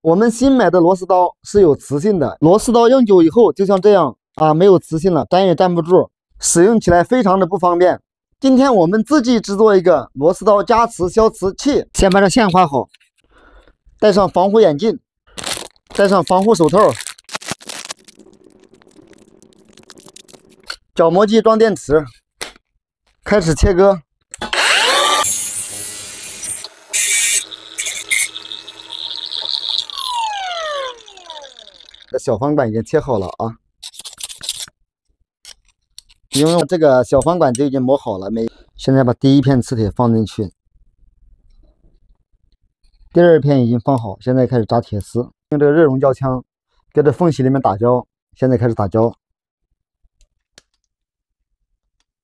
我们新买的螺丝刀是有磁性的，螺丝刀用久以后就像这样啊，没有磁性了，粘也粘不住，使用起来非常的不方便。今天我们自己制作一个螺丝刀加磁消磁器，先把这线画好，戴上防护眼镜，戴上防护手套，角磨机装电池，开始切割。这小方管已经切好了啊，因为这个小方管就已经磨好了。现在把第一片磁铁放进去，第二片已经放好，现在开始扎铁丝，用这个热熔胶枪给这缝隙里面打胶。现在开始打胶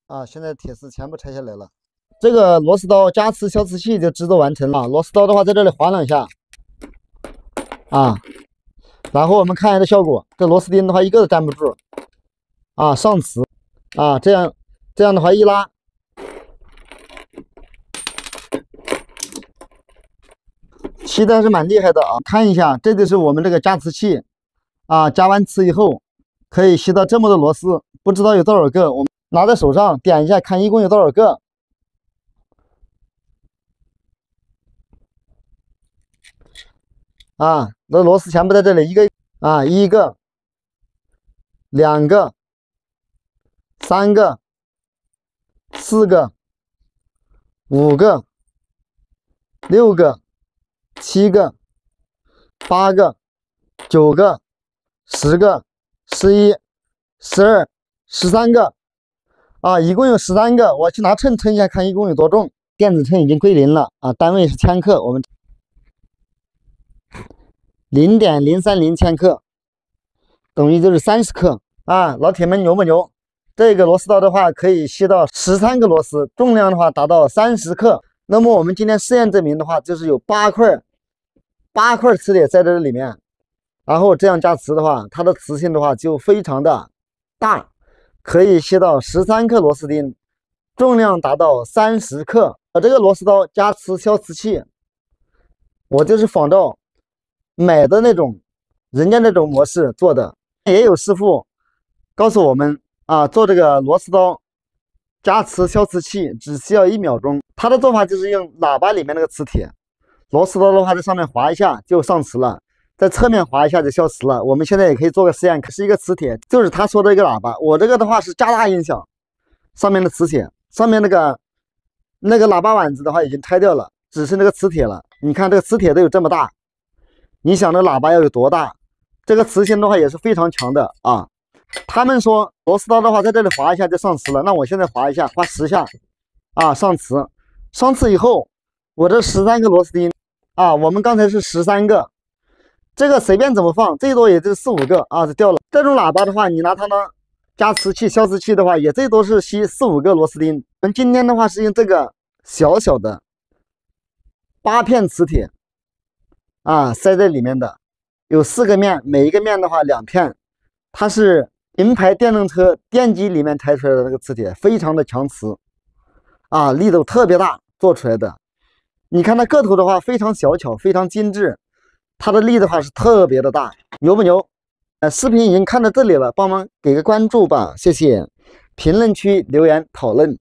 啊！现在铁丝全部拆下来了，这个螺丝刀加磁消磁器就制作完成了。螺丝刀的话，在这里划两下啊。然后我们看一下这效果，这螺丝钉的话一个都粘不住啊，上磁啊，这样的话一拉，吸的还是蛮厉害的啊。看一下，这就是我们这个加磁器啊，加完磁以后可以吸到这么多螺丝，不知道有多少个。我们拿在手上点一下，看一共有多少个。啊，那螺丝全部在这里，一个、两个、三个、四个、五个、六个、7个、8个、9个、10个、11、12、13个啊，一共有13个。我去拿秤称一下，看一共有多重。电子秤已经归零了啊，单位是千克，我们0.030千克，等于就是30克啊。老铁们牛不牛？这个螺丝刀的话可以吸到13个螺丝，重量的话达到30克。那么我们今天试验证明的话，就是有8块磁铁在这里面，然后这样加磁的话，它的磁性的话就非常的大，可以吸到13克螺丝钉，重量达到30克。这个螺丝刀加磁消磁器，我就是仿照买的那种人家那种模式做的。也有师傅告诉我们啊，做这个螺丝刀加磁消磁器只需要1秒钟。他的做法就是用喇叭里面那个磁铁，螺丝刀的话在上面划一下就上磁了，在侧面划一下就消磁了。我们现在也可以做个实验，是一个磁铁，就是他说的一个喇叭。我这个的话是加大音响，上面的磁铁，上面那个喇叭碗子的话已经拆掉了，只是那个磁铁了。你看这个磁铁都有这么大，你想这喇叭要有多大？这个磁性的话也是非常强的啊。他们说螺丝刀的话在这里划一下就上磁了，那我现在划一下，划10下啊，上磁。上磁以后，我这13个螺丝钉啊，我们刚才是13个，这个随便怎么放，最多也就4、5个啊就掉了。这种喇叭的话，你拿它当加磁器、消磁器的话，也最多是吸4、5个螺丝钉。我们今天的话是用这个小小的8片磁铁啊塞在里面的，有4个面，每一个面的话2片，它是名牌电动车电机里面拆出来的那个磁铁，非常的强磁啊，力度特别大做出来的。你看它个头的话非常小巧，非常精致，它的力的话是特别的大，牛不牛？视频已经看到这里了，帮忙给个关注吧，谢谢。评论区留言讨论。